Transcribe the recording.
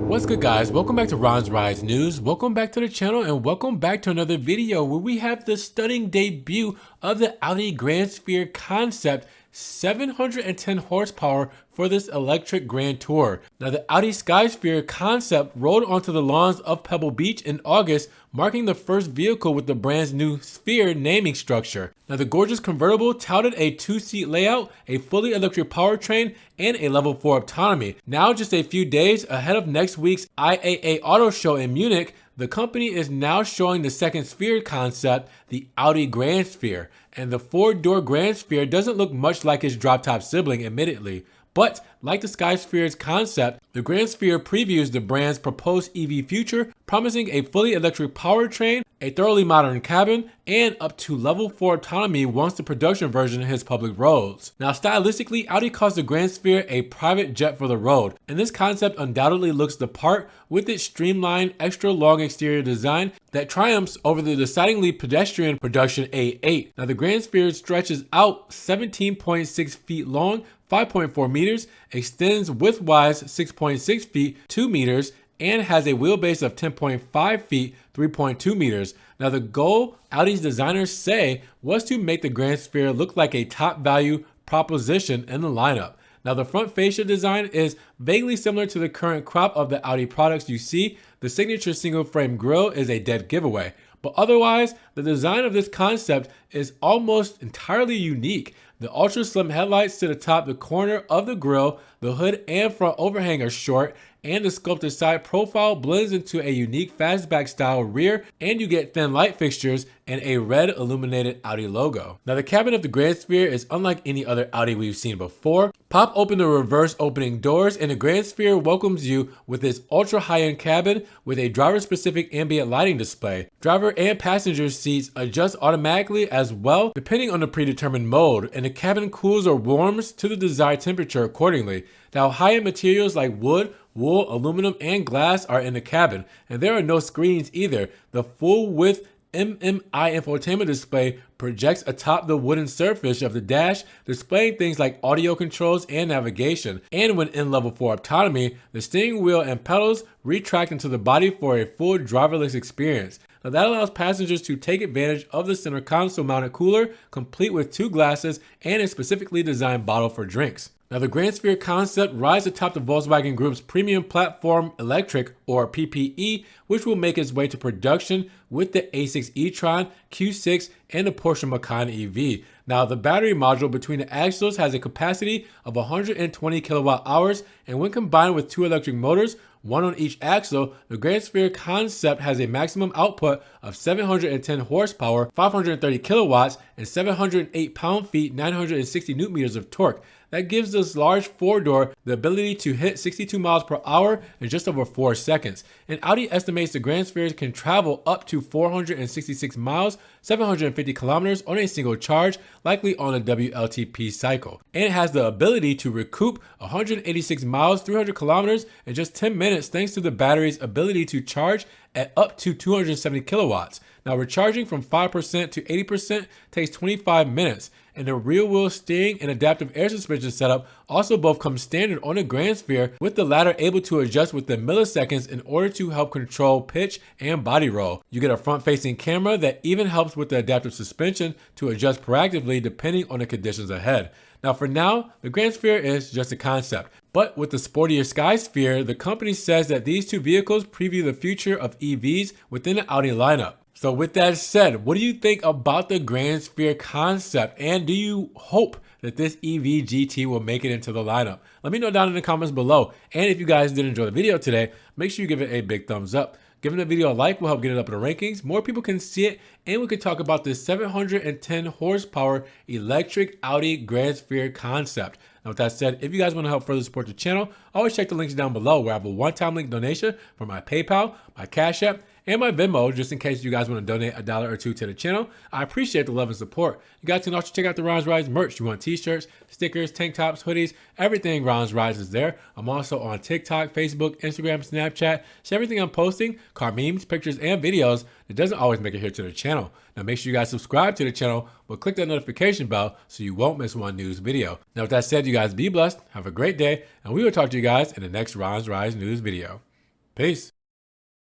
What's good, guys? Welcome back to Ron's Rides News. Welcome back to the channel and welcome back to another video where we have the stunning debut of the Audi Grandsphere concept, 710 horsepower for this electric Grand Tour. Now, the Audi Skysphere concept rolled onto the lawns of Pebble Beach in August, marking the first vehicle with the brand's new Sphere naming structure. Now, the gorgeous convertible touted a two-seat layout, a fully electric powertrain, and a level 4 autonomy. Now, just a few days ahead of next week's IAA Auto Show in Munich, the company is now showing the second Sphere concept, the Audi Grandsphere. And the four-door Grandsphere doesn't look much like its drop-top sibling, admittedly. But like the Skysphere's concept, the Grandsphere previews the brand's proposed EV future, promising a fully electric powertrain, a thoroughly modern cabin, and up to level 4 autonomy once the production version hits public roads. Now, stylistically, Audi calls the Grandsphere a private jet for the road, and this concept undoubtedly looks the part with its streamlined, extra long exterior design that triumphs over the decidedly pedestrian production A8. Now, the Grandsphere stretches out 17.6 feet long, 5.4 meters, extends widthwise 6.6 feet, 2 meters, and has a wheelbase of 10.5 feet, 3.2 meters. Now, the goal, Audi's designers say, was to make the Grandsphere look like a top value proposition in the lineup. Now, the front fascia design is vaguely similar to the current crop of the Audi products you see. The signature single frame grille is a dead giveaway. But otherwise, the design of this concept is almost entirely unique. The ultra slim headlights sit atop the corner of the grille, the hood and front overhang are short, and the sculpted side profile blends into a unique fastback style rear, and you get thin light fixtures and a red illuminated Audi logo. Now, the cabin of the Grandsphere is unlike any other Audi we've seen before. Pop open the reverse opening doors and the Grandsphere welcomes you with its ultra high-end cabin with a driver-specific ambient lighting display. Driver and passenger seats adjust automatically as well depending on the predetermined mode, and the cabin cools or warms to the desired temperature accordingly. Now, high-end materials like wood, wool, aluminum, and glass are in the cabin, and there are no screens either. The full-width MMI infotainment display projects atop the wooden surface of the dash, displaying things like audio controls and navigation. And when in level 4 autonomy, the steering wheel and pedals retract into the body for a full driverless experience. Now, that allows passengers to take advantage of the center console mounted cooler, complete with 2 glasses and a specifically designed bottle for drinks. Now, the Grandsphere concept rides atop the Volkswagen Group's premium platform electric, or PPE, which will make its way to production with the A6 e-tron, Q6, and the Porsche Macan EV. Now, the battery module between the axles has a capacity of 120 kilowatt hours, and when combined with 2 electric motors, one on each axle, the Grandsphere concept has a maximum output of 710 horsepower, 530 kilowatts, and 708 pound-feet, 960 newton meters of torque. That gives this large 4-door the ability to hit 62 miles per hour in just over 4 seconds. And Audi estimates the Grandsphere can travel up to 466 miles, 750 kilometers on a single charge, likely on a WLTP cycle. And it has the ability to recoup 186 miles, 300 kilometers in just 10 minutes thanks to the battery's ability to charge at up to 270 kilowatts. Now, recharging from 5% to 80% takes 25 minutes, and the rear-wheel steering and adaptive air suspension setup also both come standard on the Grandsphere, with the latter able to adjust within milliseconds in order to help control pitch and body roll. You get a front-facing camera that even helps with the adaptive suspension to adjust proactively depending on the conditions ahead. Now, for now, the Grandsphere is just a concept. But with the sportier Skysphere, the company says that these 2 vehicles preview the future of EVs within the Audi lineup. So with that said, what do you think about the Grandsphere concept? And do you hope that this EV GT will make it into the lineup? Let me know down in the comments below. And if you guys did enjoy the video today, make sure you give it a big thumbs up. Giving the video a like will help get it up in the rankings. More people can see it, and we can talk about this 710 horsepower electric Audi Grandsphere concept. Now, with that said, if you guys want to help further support the channel, always check the links down below where I have a one-time link donation for my PayPal, my Cash App, and my Venmo, just in case you guys want to donate $1 or $2 to the channel. I appreciate the love and support. You guys can also check out the Ron's Rides merch. You want t-shirts, stickers, tank tops, hoodies, everything Ron's Rides is there. I'm also on TikTok, Facebook, Instagram, Snapchat. So everything I'm posting, car memes, pictures, and videos, it doesn't always make it here to the channel. Now make sure you guys subscribe to the channel, but click that notification bell so you won't miss one news video. Now with that said, you guys be blessed, have a great day, and we will talk to you guys in the next Ron's Rides news video. Peace.